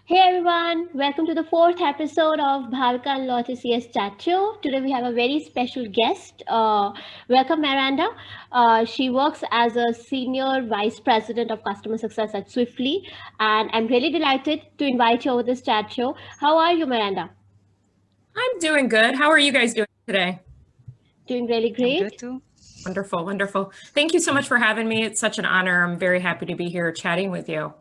Hey everyone, welcome to the fourth episode of Bhavika and Lottie CS Chat Show. Today we have a very special guest. Welcome, Maranda. She works as a Senior Vice President of Customer Success at Swiftly, and I'm really delighted to invite you over this chat show. How are you, Miranda? I'm doing good. How are you guys doing today? Doing really I'm good great. too. Wonderful, wonderful. Thank you so much for having me. It's such an honor. I'm very happy to be here chatting with you.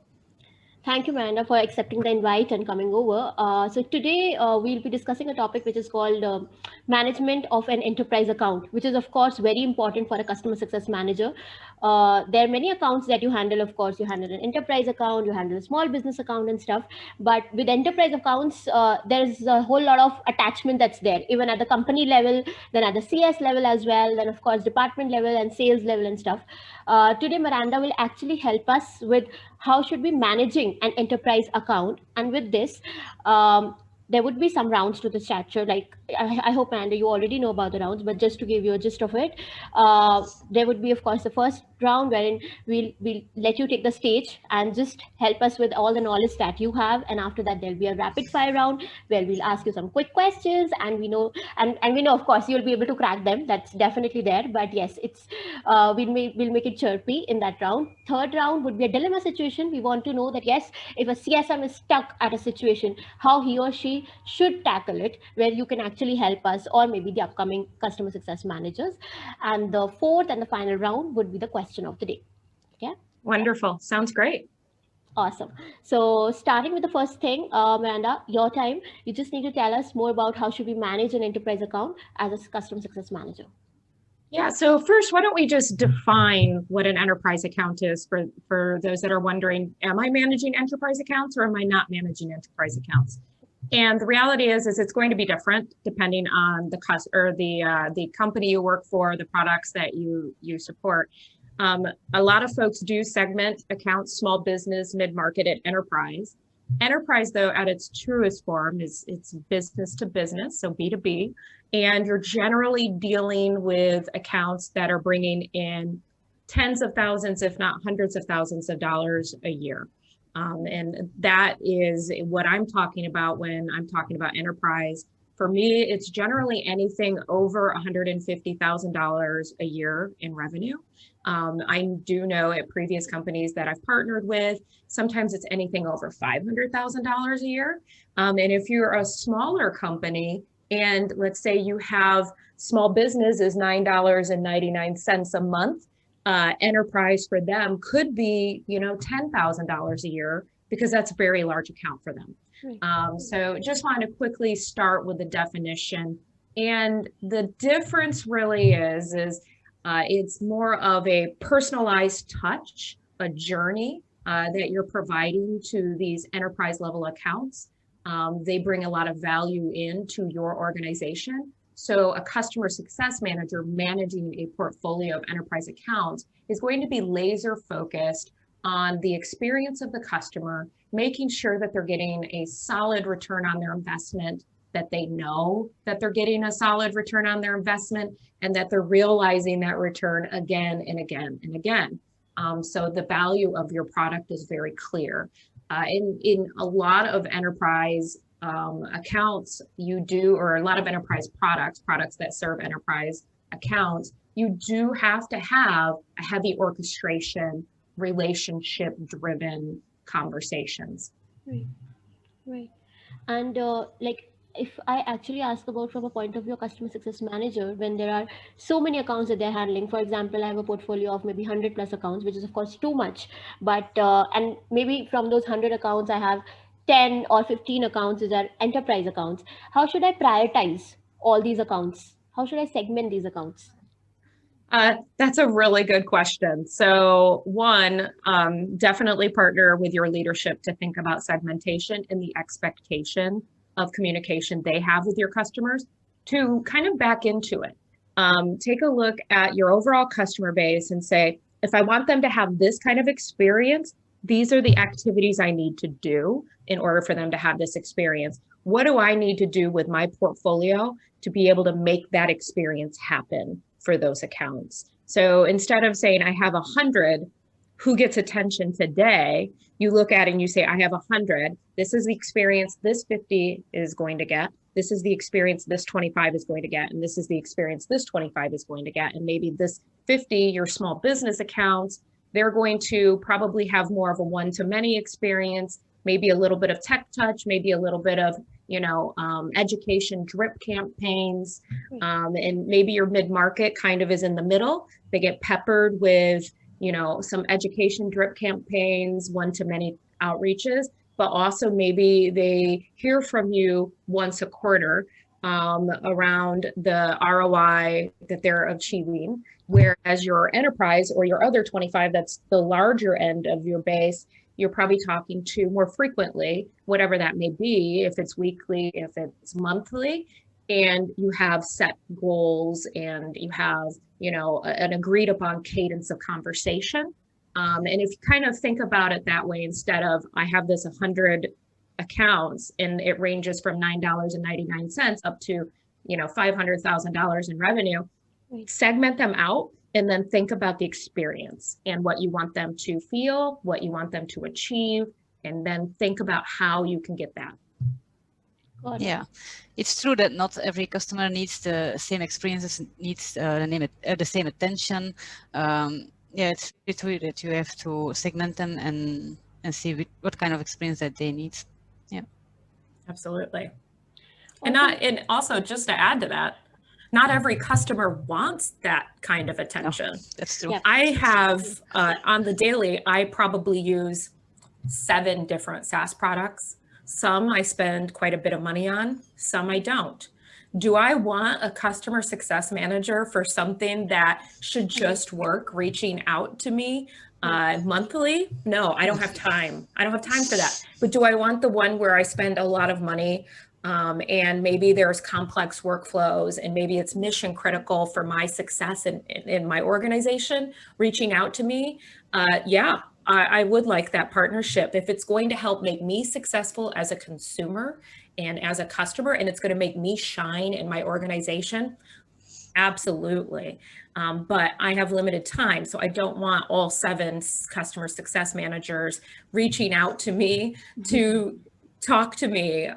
Thank you, Miranda, for accepting the invite and coming over. So today we'll be discussing a topic which is called management of an enterprise account, which is of course very important for a customer success manager. There are many accounts that you handle. Of course, you handle an enterprise account, you handle a small business account and stuff. But with enterprise accounts, there's a whole lot of attachment that's there, even at the company level, then at the CS level as well, then of course department level and sales level and stuff. Today, Miranda will actually help us with how should we managing an enterprise account, and with this there would be some rounds to the structure. Like I hope, Miranda, you already know about the rounds, but just to give you a gist of it, there would be of course the first round wherein we'll let you take the stage and just help us with all the knowledge that you have, and after that there'll be a rapid fire round where we'll ask you some quick questions, and we know of course you'll be able to crack them. That's definitely there, but yes, it's we'll make it chirpy in that round. Third round would be a dilemma situation. We want to know that yes, if a CSM is stuck at a situation, how he or she should tackle it, where you can actually help us or maybe the upcoming customer success managers. And the fourth and the final round would be the question of the day. Okay. Wonderful. Sounds great. Awesome. So starting with the first thing, Miranda, your time. You just need to tell us more about how should we manage an enterprise account as a customer success manager. Yeah, so first, why don't we just define what an enterprise account is for those that are wondering, am I managing enterprise accounts or am I not managing enterprise accounts? And the reality is it's going to be different depending on the company you work for, the products that you support. A lot of folks do segment accounts, small business, mid-market, and enterprise. Enterprise, though, at its truest form it's business to business, so B2B, and you're generally dealing with accounts that are bringing in tens of thousands, if not hundreds of thousands of dollars a year. And that is what I'm talking about when I'm talking about enterprise. For me, it's generally anything over $150,000 a year in revenue. I do know at previous companies that I've partnered with, sometimes it's anything over $500,000 a year. And if you're a smaller company, and let's say you have small business is $9.99 a month, enterprise for them could be, $10,000 a year, because that's a very large account for them. So just wanted to quickly start with the definition. And the difference really is it's more of a personalized touch, a journey that you're providing to these enterprise level accounts. They bring a lot of value into your organization. So a customer success manager managing a portfolio of enterprise accounts is going to be laser focused on the experience of the customer, making sure that they're getting a solid return on their investment, that they know that they're getting a solid return on their investment, and that they're realizing that return again and again and again. So the value of your product is very clear. In a lot of enterprise accounts or a lot of enterprise products that serve enterprise accounts, you do have to have a heavy orchestration, relationship driven conversations. Right. And if I actually ask about from a point of view of customer success manager, when there are so many accounts that they're handling, for example, I have a portfolio of maybe 100 plus accounts, which is of course too much, but and maybe from those 100 accounts I have 10 or 15 accounts that are enterprise accounts. How should I prioritize all these accounts? How should I segment these accounts? That's a really good question. So one, definitely partner with your leadership to think about segmentation and the expectation of communication they have with your customers, to kind of back into it. Take a look at your overall customer base and say, if I want them to have this kind of experience, these are the activities I need to do in order for them to have this experience. What do I need to do with my portfolio to be able to make that experience happen for those accounts? So instead of saying I have 100 who gets attention today, you look at it and you say, I have 100. This is the experience this 50 is going to get. This is the experience this 25 is going to get. And this is the experience this 25 is going to get. And maybe this 50, your small business accounts, they're going to probably have more of a one-to-many experience, maybe a little bit of tech touch, maybe a little bit of, education drip campaigns. And maybe your mid-market kind of is in the middle. They get peppered with, some education drip campaigns, one-to-many outreaches, but also maybe they hear from you once a quarter around the ROI that they're achieving. Whereas your enterprise or your other 25, that's the larger end of your base, you're probably talking to more frequently, whatever that may be, if it's weekly, if it's monthly, and you have set goals and you have, an agreed upon cadence of conversation. And if you kind of think about it that way, instead of I have this 100 accounts and it ranges from $9.99 up to, $500,000 in revenue, segment them out and then think about the experience and what you want them to feel, what you want them to achieve, and then think about how you can get that. Yeah, it's true that not every customer needs the same experiences, needs the same attention. It's true that you have to segment them and see what kind of experience that they need. Yeah, absolutely. And also just to add to that, not every customer wants that kind of attention. No, that's true. Yeah. I have on the daily, I probably use 7 different SaaS products. Some I spend quite a bit of money on, some I don't. Do I want a customer success manager for something that should just work reaching out to me monthly? No, I don't have time. I don't have time for that. But do I want the one where I spend a lot of money and maybe there's complex workflows and maybe it's mission critical for my success in my organization reaching out to me? Yeah. I would like that partnership if it's going to help make me successful as a consumer and as a customer, and it's going to make me shine in my organization. Absolutely. But I have limited time, so I don't want all 7 customer success managers reaching out to me to talk to me.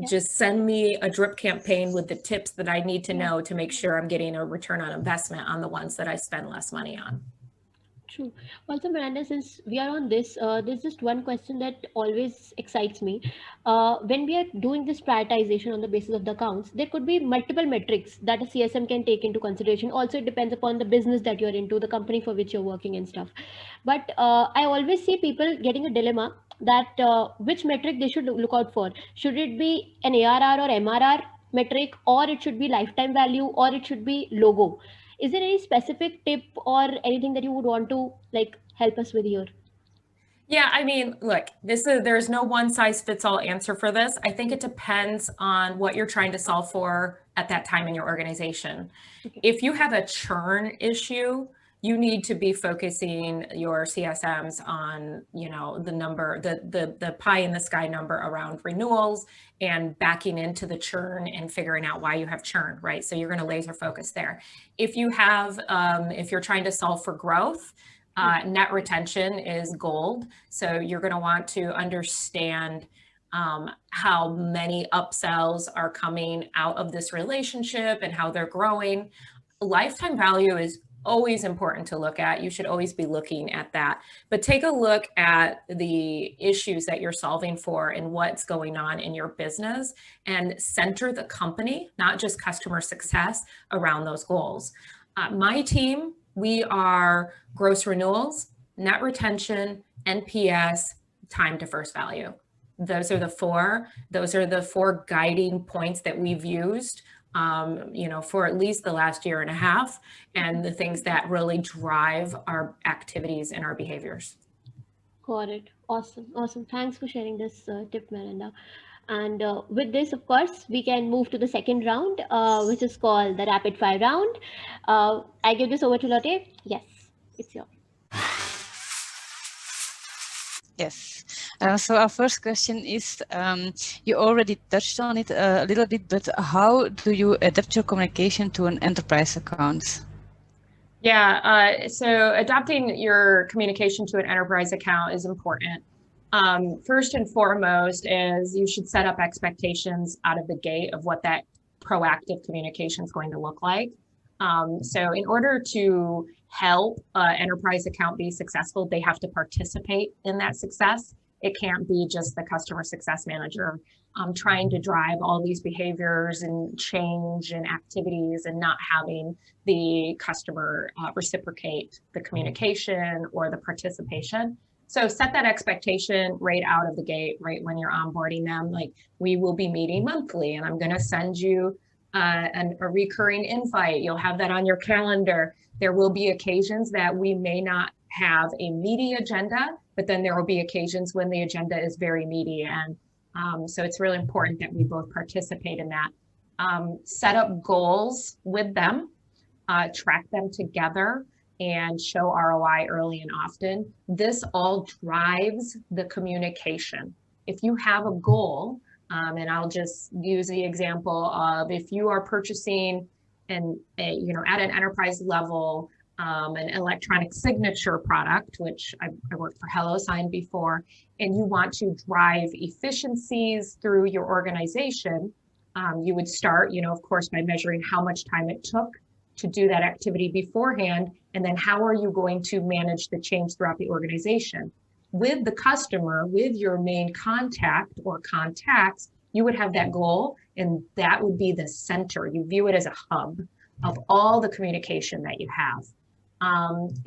Just send me a drip campaign with the tips that I need to know to make sure I'm getting a return on investment on the ones that I spend less money on. True. Also, Miranda, since we are on this, there's just one question that always excites me. When we are doing this prioritization on the basis of the accounts, there could be multiple metrics that a CSM can take into consideration. Also, it depends upon the business that you're into, the company for which you're working and stuff. But I always see people getting a dilemma that which metric they should look out for. Should it be an ARR or MRR metric, or it should be lifetime value, or it should be logo? Is there any specific tip or anything that you would want to help us with here? Yeah, I mean, look, there's no one size fits all answer for this. I think it depends on what you're trying to solve for at that time in your organization. Okay. If you have a churn issue, you need to be focusing your CSMs on, the number, the pie in the sky number around renewals and backing into the churn and figuring out why you have churn, right? So you're going to laser focus there. If you have, if you're trying to solve for growth, net retention is gold. So you're going to want to understand how many upsells are coming out of this relationship and how they're growing. Lifetime value is always important to look at. You should always be looking at that. But take a look at the issues that you're solving for and what's going on in your business and center the company, not just customer success, around those goals. My team, we are gross renewals, net retention, NPS, time to first value. Those are the four guiding points that we've used for at least the last year and a half, and the things that really drive our activities and our behaviors. Got it. Awesome. Thanks for sharing this tip, Miranda. And with this, of course, we can move to the second round, which is called the rapid fire round. I give this over to Lotte. Yes, it's yours. Yes. So our first question is, you already touched on it a little bit, but how do you adapt your communication to an enterprise account? Yeah, so adapting your communication to an enterprise account is important. First and foremost is you should set up expectations out of the gate of what that proactive communication is going to look like. So in order to help an enterprise account be successful, they have to participate in that success. It can't be just the customer success manager trying to drive all these behaviors and change and activities and not having the customer reciprocate the communication or the participation. So set that expectation right out of the gate, right when you're onboarding them. Like, we will be meeting monthly, and I'm going to send you a recurring invite. You'll have that on your calendar. There will be occasions that we may not have a meaty agenda, but then there will be occasions when the agenda is very meaty. And so it's really important that we both participate in that. Set up goals with them, track them together, and show ROI early and often. This all drives the communication. If you have a goal, and I'll just use the example of if you are purchasing at an enterprise level, an electronic signature product, which I worked for HelloSign before, and you want to drive efficiencies through your organization, you would start, of course, by measuring how much time it took to do that activity beforehand, and then how are you going to manage the change throughout the organization. With the customer, with your main contact or contacts, you would have that goal, and that would be the center. You view it as a hub of all the communication that you have.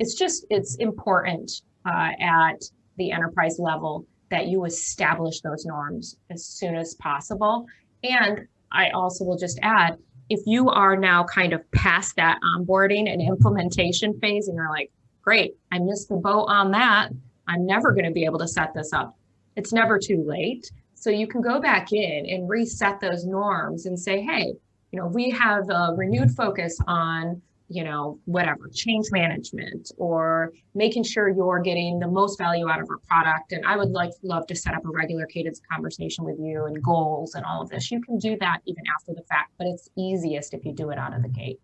It's important at the enterprise level that you establish those norms as soon as possible. And I also will just add, if you are now kind of past that onboarding and implementation phase and you're like, great, I missed the boat on that, I'm never going to be able to set this up. It's never too late. So you can go back in and reset those norms and say, hey, we have a renewed focus on, whatever, change management or making sure you're getting the most value out of our product. And I would love to set up a regular cadence conversation with you and goals and all of this. You can do that even after the fact, but it's easiest if you do it out of the gate.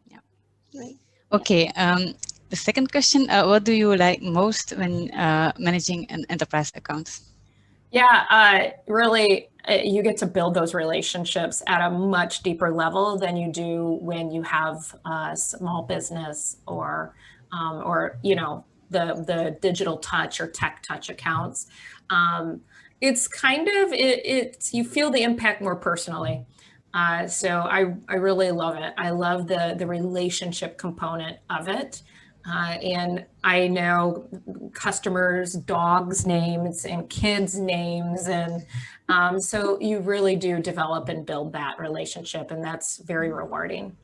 Yeah. Right. Okay. The second question, what do you like most when managing an enterprise account? Yeah, really, you get to build those relationships at a much deeper level than you do when you have a small business or the digital touch or tech touch accounts. It's kind of, you feel the impact more personally. So I really love it. I love the relationship component of it. And I know customers' dogs' names and kids' names. And so you really do develop and build that relationship. And that's very rewarding.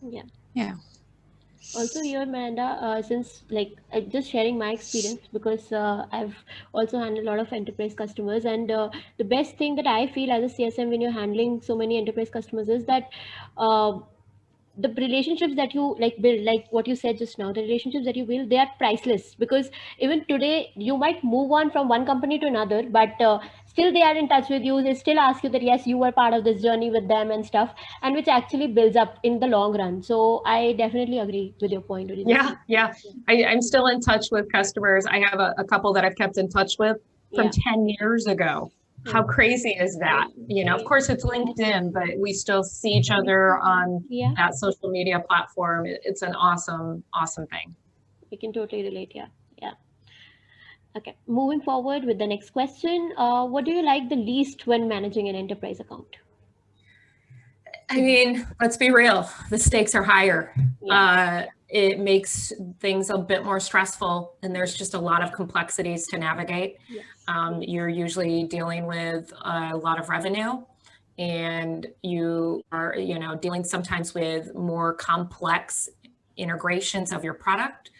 Yeah. Yeah. Also here, Miranda, since just sharing my experience, because I've also handled a lot of enterprise customers, and the best thing that I feel as a CSM when you're handling so many enterprise customers is that the relationships that you build, like what you said just now, the relationships that you build, they are priceless, because even today you might move on from one company to another, but still they are in touch with you. They still ask you that yes, you were part of this journey with them and stuff, and which actually builds up in the long run. So I definitely agree with your point. Yeah. I'm still in touch with customers. I have a couple that I've kept in touch with from 10 years ago. How crazy is that? Of course it's LinkedIn, but we still see each other on that social media platform. It's an awesome thing. We can totally relate. Yeah. Okay, moving forward with the next question. What do you like the least when managing an enterprise account? I mean, let's be real. The stakes are higher. It makes things a bit more stressful, and there's just a lot of complexities to navigate. You're usually dealing with a lot of revenue, and you are, dealing sometimes with more complex integrations of your product,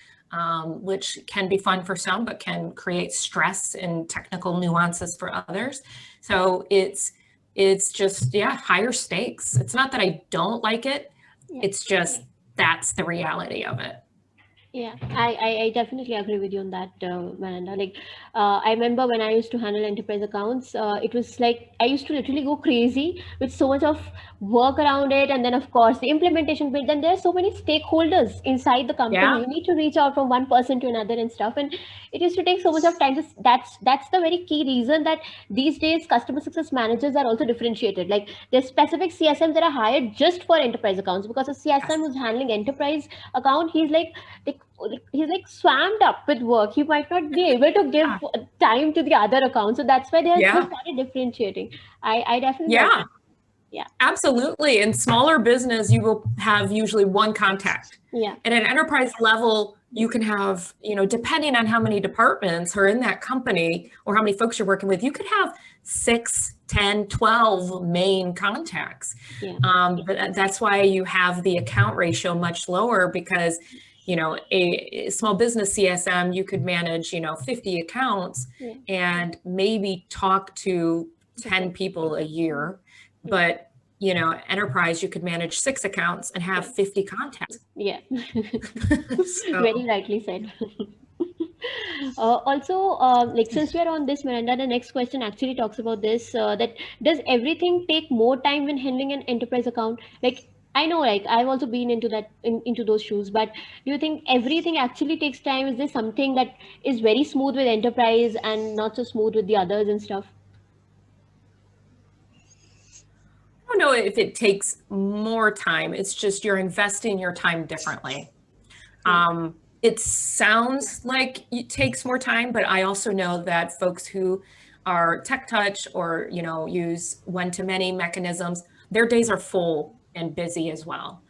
which can be fun for some, but can create stress and technical nuances for others. So it's just, higher stakes. It's not that I don't like it. It's just, that's the reality of it. Yeah, I definitely agree with you on that, Miranda. Like, I remember when I used to handle enterprise accounts, it was like I used to literally go crazy with so much of work around it. And then, of course, the implementation bit. Then there are so many stakeholders inside the company. Yeah. You need to reach out from one person to another and stuff. And it used to take so much of time. That's the very key reason that these days customer success managers are also differentiated. Like, there's specific CSMs that are hired just for enterprise accounts, because a Yes. CSM who's handling enterprise account, he's like swamped up with work. He might not be able to give time to the other accounts. So that's why they Yeah. started differentiating. I definitely Yeah. agree. Yeah. Absolutely. In smaller business, you will have usually one contact. Yeah. At an enterprise level, you can have, depending on how many departments are in that company or how many folks you're working with, you could have 6, 10, 12 main contacts. Yeah. But that's why you have the account ratio much lower, because, a small business CSM, you could manage, 50 accounts and maybe talk to 10 people a year. But enterprise, you could manage 6 accounts and have 50 contacts. Yeah. So, Very rightly said. Also, like, since we are on this, Miranda, the next question actually talks about this, that does everything take more time when handling an enterprise account? Like, I know, like, I've also been into into those shoes, but do you think everything actually takes time? Is there something that is very smooth with enterprise and not so smooth with the others and stuff? I don't know if it takes more time. It's just you're investing your time differently. It sounds like it takes more time, but I also know that folks who are tech touch or, use one-to-many mechanisms, their days are full and busy as well.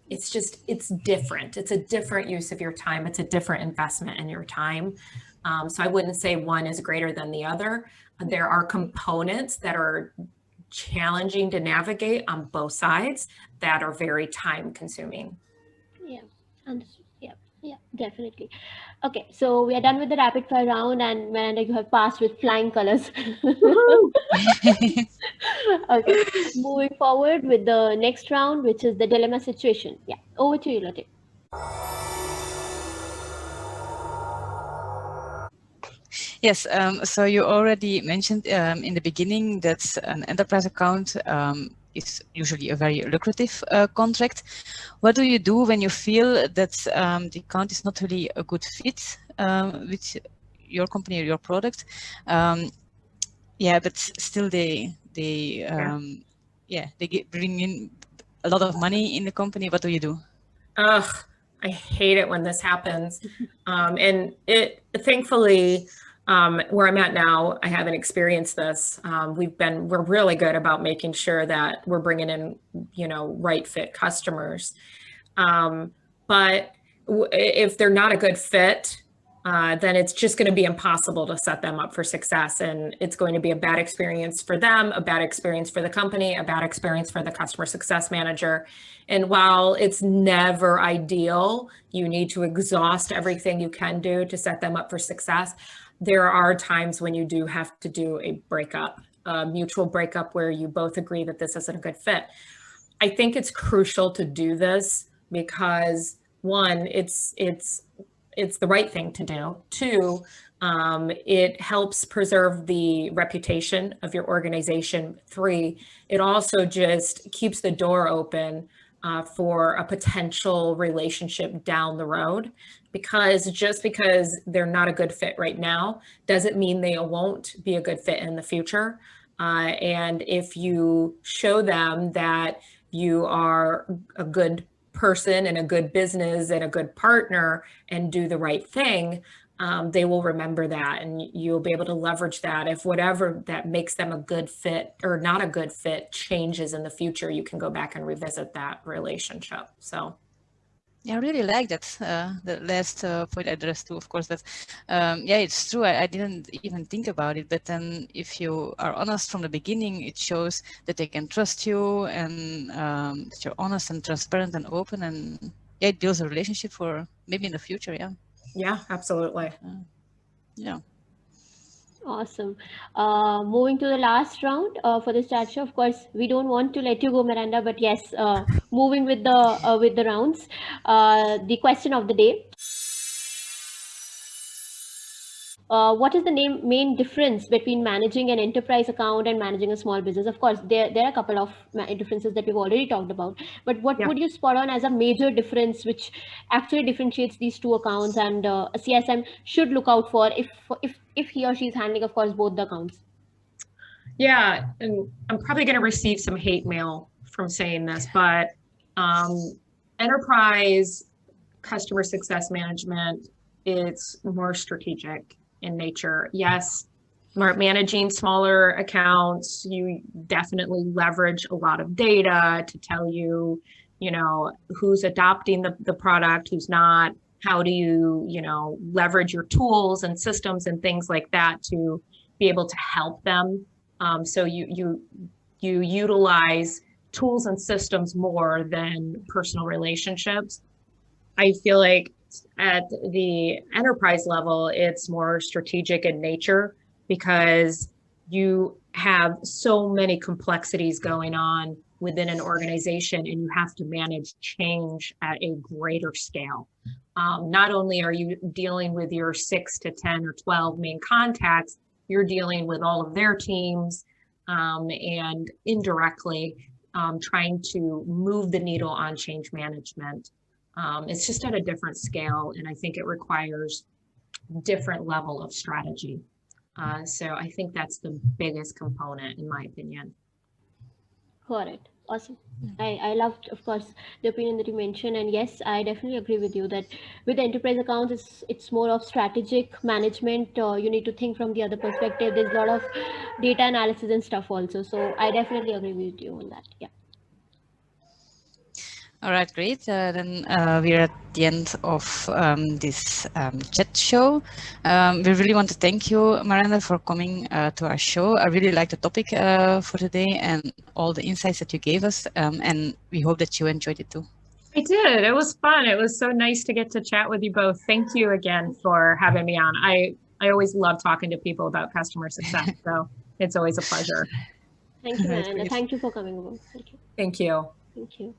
It's different. It's a different use of your time. It's a different investment in your time. So I wouldn't say one is greater than the other. There are components that are challenging to navigate on both sides that are very time consuming. Yeah, understood. Yeah, definitely. Okay, so we are done with the rapid fire round, and Miranda, you have passed with flying colors. Okay, moving forward with the next round, which is the dilemma situation. Yeah, over to you, Lotte. Yes, so you already mentioned in the beginning that an enterprise account is usually a very lucrative contract. What do you do when you feel that the account is not really a good fit with your company or your product? But still they bring in a lot of money in the company. What do you do? Ugh, I hate it when this happens. And it thankfully, where I'm at now, I haven't experienced this. We're really good about making sure that we're bringing in, right fit customers. But if they're not a good fit, then it's just going to be impossible to set them up for success. And it's going to be a bad experience for them, a bad experience for the company, a bad experience for the customer success manager. And while it's never ideal, you need to exhaust everything you can do to set them up for success. There are times when you do have to do a breakup, a mutual breakup where you both agree that this isn't a good fit. I think it's crucial to do this because, one, it's the right thing to do. Two, it helps preserve the reputation of your organization. Three, it also just keeps the door open for a potential relationship down the road, because just because they're not a good fit right now doesn't mean they won't be a good fit in the future. And if you show them that you are a good person and a good business and a good partner and do the right thing, they will remember that, and you'll be able to leverage that. If whatever that makes them a good fit or not a good fit changes in the future, you can go back and revisit that relationship. So yeah, I really like that. The last point I addressed too, of course, that it's true. I didn't even think about it, but then if you are honest from the beginning, it shows that they can trust you, and that you're honest and transparent and open, and it builds a relationship for maybe in the future. Yeah, absolutely. Yeah. Awesome. Moving to the last round for this chat show. Of course, we don't want to let you go, Miranda, but yes, moving with the rounds. The question of the day: What is the main difference between managing an enterprise account and managing a small business? Of course, there are a couple of differences that we've already talked about, but what would you spot on as a major difference which actually differentiates these two accounts, and a CSM should look out for if he or she is handling, of course, both the accounts? Yeah, and I'm probably going to receive some hate mail from saying this, but enterprise customer success management, it's more strategic in nature. Yes, managing smaller accounts, you definitely leverage a lot of data to tell you, who's adopting the product, who's not. How do you, leverage your tools and systems and things like that to be able to help them? So you utilize tools and systems more than personal relationships. I feel like at the enterprise level, it's more strategic in nature because you have so many complexities going on within an organization, and you have to manage change at a greater scale. Not only are you dealing with your 6 to 10 or 12 main contacts, you're dealing with all of their teams, and indirectly trying to move the needle on change management. It's just at a different scale, and I think it requires different level of strategy. So I think that's the biggest component, in my opinion. Got it. Awesome. I loved, of course, the opinion that you mentioned, and yes, I definitely agree with you that with enterprise accounts, it's more of strategic management. You need to think from the other perspective. There's a lot of data analysis and stuff also. So I definitely agree with you on that. Yeah. All right, great. Then we're at the end of this chat show. We really want to thank you, Maranda, for coming to our show. I really like the topic for today and all the insights that you gave us, and we hope that you enjoyed it too. I did. It was fun. It was so nice to get to chat with you both. Thank you again for having me on. I always love talking to people about customer success, so it's always a pleasure. Thank you, Maranda. Thank you for coming over. Thank you. Thank you. Thank you.